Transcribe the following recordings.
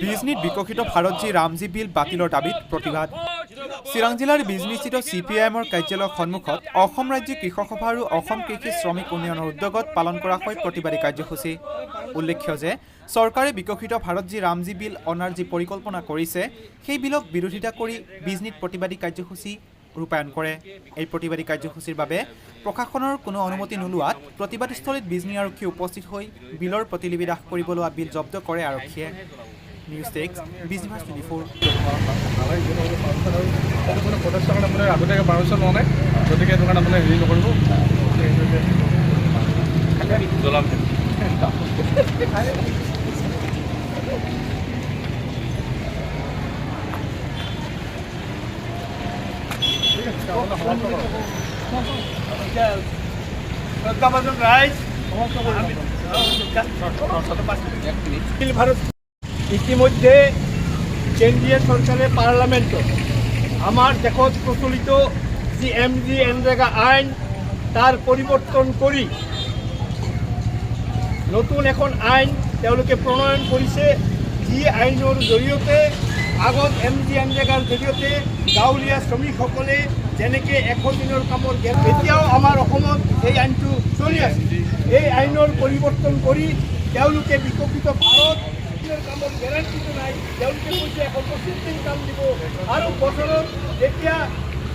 বিজনীত বিকশিত ভাৰতজী ৰামজী বিল বাতিলৰ দাবীত প্ৰতিবাদ। চিৰাং জিলাৰ বিজনীস্থিত CPIMৰ কাৰ্যালয়ৰ সন্মুখত অসম ৰাজ্যিক কৃষক সভা আৰু অসম কৃষি শ্ৰমিক উন্নয়নৰ উদ্যোগত পালন কৰা হয় প্ৰতিবাদী কাৰ্যসূচী। উল্লেখ্য যে চৰকাৰে বিকশিত ভাৰতজী ৰামজী বিল অনাৰ যি পৰিকল্পনা কৰিছে সেই বিলক বিৰোধিতা কৰি বিজনীত প্ৰতিবাদী কাৰ্যসূচী ৰূপায়ণ কৰে। এই প্ৰতিবাদী কাৰ্যসূচীৰ বাবে প্ৰশাসনৰ কোনো অনুমতি নোলোৱাত প্ৰতিবাদস্থলীত বিজনী আৰক্ষী উপস্থিত হৈ বিলৰ প্ৰতিলিপি দাখ কৰিব লোৱা বিল জব্দ কৰে আৰক্ষীয়ে। News desk Bijni news 24। আগতীয়াকৈ পাৰ্মিশ্যন লোৱা নাই, গতিকে সেইটো কাৰণে আপোনাৰ হেৰি নকৰিব। ভারত ইতিমধ্যে কেন্দ্রীয় সরকারের পার্লামেন্টত আমার দেশত প্রচলিত যি MGNREGA আইন তার পরিবর্তন করে নতুন এখন আইন প্রণয়ন করেছে। যি আইনের জড়িয়ে আগত MGNREGAৰ জড়িয়ে গাঁৱলীয়া শ্ৰমিকসকলে যেনেকৈ 100 দিনৰ কামৰ এতিয়াও আমাৰ অসমত এই আইনটো চলি আছে। এই আইনৰ পৰিৱৰ্তন কৰি তেওঁলোকে বিকশিত ভাৰত কামৰ গেৰাণ্টিটো নাই। তেওঁলোকে কৈছে 125 দিন কাম দিব আৰু বছৰত যেতিয়া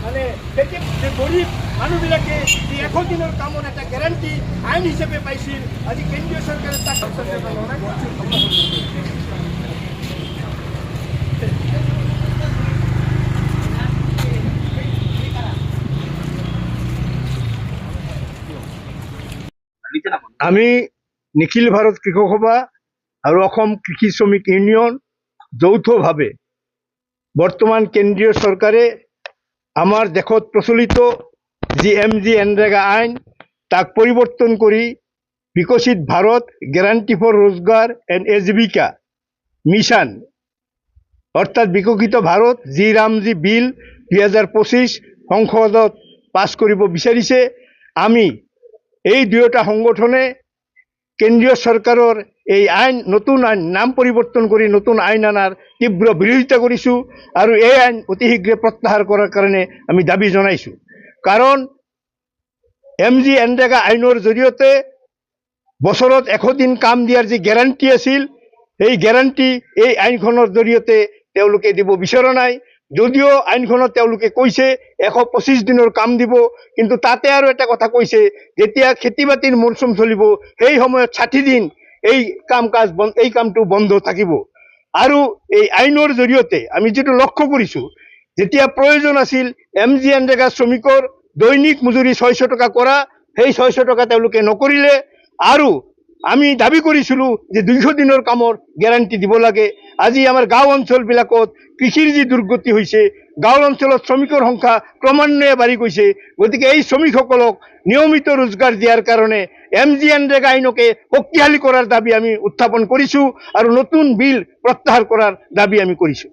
মানে গৰীব মানুহবিলাকে যি 100 দিনৰ কামৰ এটা গেৰাণ্টি আইন হিচাপে পাইছিল, আজি কেন্দ্ৰীয় চৰকাৰে তাক আমি নিখিল ভাৰত কৃষক সভা আৰু অসম কৃষি শ্ৰমিক ইউনিয়ন যৌথভাৱে বৰ্তমান কেন্দ্ৰীয় চৰকাৰে আমাৰ দেশত প্ৰচলিত যি MGNREGA আইন তাক পৰিৱৰ্তন কৰি বিকশিত ভাৰত গ্যাৰাণ্টি ফৰ ৰোজগাৰ এণ্ড আজীৱিকা মিছন অৰ্থাৎ বিকশিত ভাৰত যি ৰামজী বিল 2025 সংসদত পাছ কৰিব বিচাৰিছে। আমি এই দুয়োটা সংগঠনে কেন্দ্ৰীয় চৰকাৰৰ এই আইন নতুন আইন নাম পৰিৱৰ্তন কৰি নতুন আইন আনাৰ তীব্ৰ বিৰোধিতা কৰিছোঁ আৰু এই আইন অতি শীঘ্ৰে প্ৰত্যাহাৰ কৰাৰ কাৰণে আমি দাবী জনাইছোঁ। কাৰণ MGNREGA আইনৰ জৰিয়তে বছৰত 100 দিন কাম দিয়াৰ যি গেৰাণ্টি আছিল, এই গেৰাণ্টি এই আইনখনৰ জৰিয়তে তেওঁলোকে দিব বিচৰা নাই। যদিও আইনখনত তেওঁলোকে কৈছে 125 দিনৰ কাম দিব, কিন্তু তাতে আৰু এটা কথা কৈছে, যেতিয়া খেতি বাতিৰ মৌচুম চলিব সেই সময়ত 60 দিন এই কামটো বন্ধ থাকিব। আৰু এই আইনৰ জৰিয়তে আমি যেটো লক্ষ্য কৰিছোঁ, যেতিয়া প্ৰয়োজন আছিল MGNREGA শ্ৰমিকৰ দৈনিক মজুৰি 600 টকা কৰা, সেই 600 টকা তেওঁলোকে নকৰিলে। আৰু আমি দাবী কৰিছিলোঁ যে 200 দিনৰ কামৰ গেৰাণ্টি দিব লাগে। আজি আমাৰ গাঁও অঞ্চলবিলাকত কৃষিৰ যি দুৰ্গতি হৈছে, গাঁও অঞ্চলত শ্ৰমিকৰ সংখ্যা ক্ৰমান্বয়ে বাঢ়ি গৈছে। গতিকে এই শ্ৰমিকসকলক নিয়মিত ৰোজগাৰ দিয়াৰ কাৰণে MGNREGA আইনকে শক্তিশালী কৰাৰ দাবী আমি উত্থাপন কৰিছোঁ আৰু নতুন বিল প্ৰত্যাহাৰ কৰাৰ দাবী আমি কৰিছোঁ।